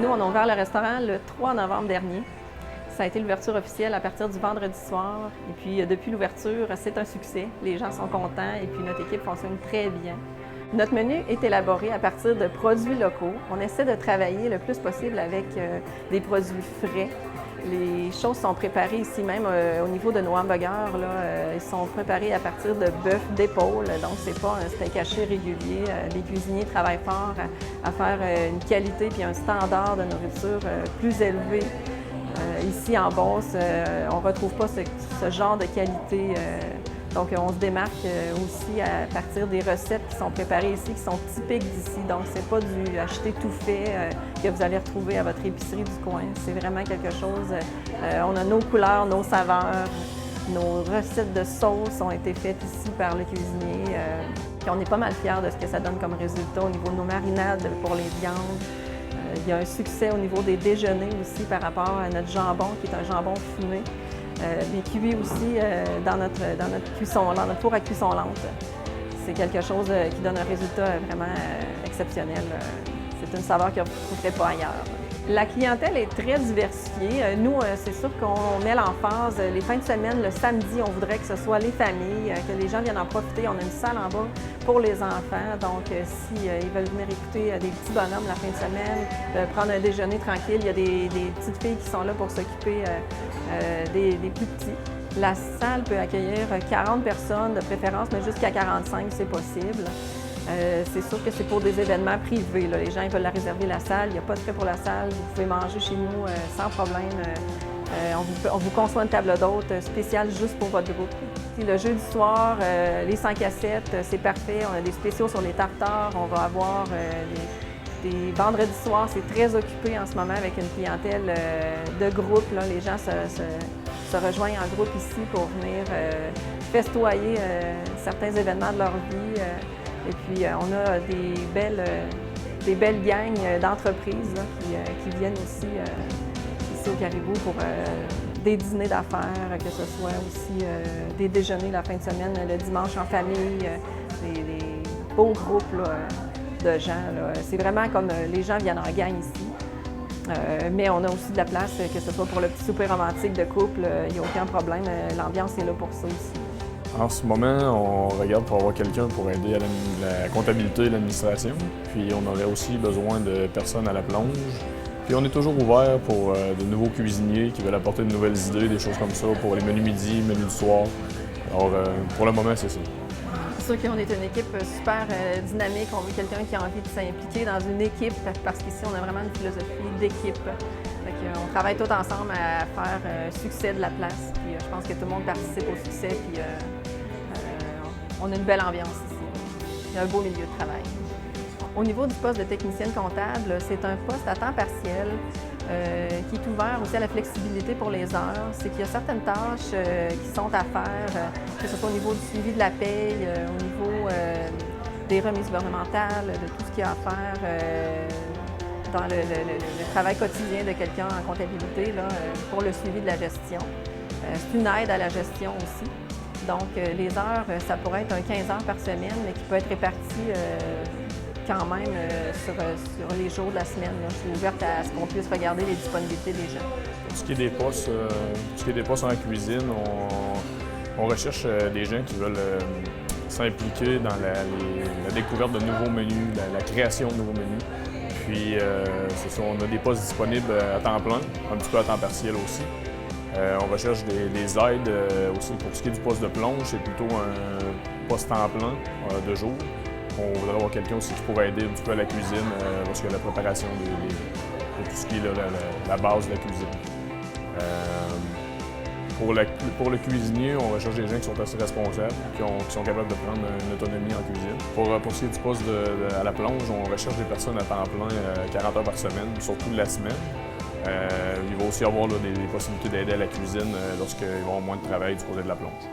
Nous, on a ouvert le restaurant le 3 novembre dernier. Ça a été l'ouverture officielle à partir du vendredi soir. Et puis, depuis l'ouverture, c'est un succès. Les gens sont contents et puis notre équipe fonctionne très bien. Notre menu est élaboré à partir de produits locaux. On essaie de travailler le plus possible avec des produits frais. Les choses sont préparées ici même au niveau de nos hamburgers. Ils sont préparés à partir de bœuf d'épaule, donc c'est pas un steak haché régulier. Les cuisiniers travaillent fort à faire une qualité puis un standard de nourriture plus élevé. Ici en Beauce, on ne retrouve pas ce genre de qualité. Donc, on se démarque aussi à partir des recettes qui sont préparées ici, qui sont typiques d'ici. Donc, c'est pas du acheter tout fait que vous allez retrouver à votre épicerie du coin. C'est vraiment quelque chose. On a nos couleurs, nos saveurs, nos recettes de sauce ont été faites ici par le cuisinier. Puis on est pas mal fiers de ce que ça donne comme résultat au niveau de nos marinades pour les viandes. Il y a un succès au niveau des déjeuners aussi par rapport à notre jambon, qui est un jambon fumé. Mais cuit aussi dans notre four à cuisson lente. C'est quelque chose qui donne un résultat vraiment exceptionnel. C'est une saveur que vous ne trouverez pas ailleurs. La clientèle est très diversifiée. Nous, c'est sûr qu'on met l'emphase les fins de semaine, le samedi, on voudrait que ce soit les familles, que les gens viennent en profiter. On a une salle en bas pour les enfants. Donc, si ils veulent venir écouter des petits bonhommes la fin de semaine, prendre un déjeuner tranquille, il y a des petites filles qui sont là pour s'occuper des plus petits. La salle peut accueillir 40 personnes de préférence, mais jusqu'à 45, c'est possible. C'est sûr que c'est pour des événements privés. Là. Les gens ils veulent la réserver la salle, il n'y a pas de frais pour la salle. Vous pouvez manger chez nous sans problème. On vous conçoit une table d'hôte spéciale juste pour votre groupe. Puis le jeudi soir, les 5 à 7, c'est parfait. On a des spéciaux sur les tartares. On va avoir des vendredis soirs, c'est très occupé en ce moment avec une clientèle de groupe. Là. Les gens se rejoignent en groupe ici pour venir festoyer certains événements de leur vie. Et puis, on a des belles gangs d'entreprises qui viennent aussi ici au Caribou pour des dîners d'affaires, que ce soit aussi des déjeuners la fin de semaine, le dimanche en famille, des beaux groupes là, de gens. C'est vraiment comme les gens viennent en gang ici. Mais on a aussi de la place, que ce soit pour le petit souper romantique de couple, il n'y a aucun problème. L'ambiance est là pour ça aussi. En ce moment, on regarde pour avoir quelqu'un pour aider à la comptabilité et l'administration. Puis on aurait aussi besoin de personnes à la plonge. Puis on est toujours ouvert pour de nouveaux cuisiniers qui veulent apporter de nouvelles idées, des choses comme ça, pour les menus midi, menus du soir. Alors pour le moment, c'est ça. C'est sûr qu'on est une équipe super dynamique. On veut quelqu'un qui a envie de s'impliquer dans une équipe parce qu'ici, on a vraiment une philosophie d'équipe. On travaille tous ensemble à faire succès de la place. Puis, je pense que tout le monde participe au succès. Puis, on a une belle ambiance ici. Il y a un beau milieu de travail. Au niveau du poste de technicienne comptable, c'est un poste à temps partiel qui est ouvert aussi à la flexibilité pour les heures. C'est qu'il y a certaines tâches qui sont à faire, que ce soit au niveau du suivi de la paye, au niveau des remises gouvernementales, de tout ce qu'il y a à faire dans le travail quotidien de quelqu'un en comptabilité là, pour le suivi de la gestion. C'est une aide à la gestion aussi. Donc, les heures, ça pourrait être un 15 heures par semaine, mais qui peut être réparti quand même sur les jours de la semaine. Là. Je suis ouverte à ce qu'on puisse regarder les disponibilités des gens. Pour ce qui est des postes en cuisine, on recherche des gens qui veulent s'impliquer dans la découverte de nouveaux menus, la création de nouveaux menus. Puis, c'est ça, on a des postes disponibles à temps plein, un petit peu à temps partiel aussi. On recherche des aides aussi pour ce qui est du poste de plonge, c'est plutôt un poste temps plein de jour. On voudrait avoir quelqu'un aussi qui pourrait aider un petit peu à la cuisine lorsque la préparation de tout ce qui est la base de la cuisine. Pour le cuisinier, on recherche des gens qui sont assez responsables, qui sont capables de prendre une autonomie en cuisine. Pour ce qui est du poste à la plonge, on recherche des personnes à temps plein, 40 heures par semaine, surtout de la semaine. Il va aussi y avoir là, des possibilités d'aider à la cuisine lorsqu'il va y avoir moins de travail du côté de la plonge.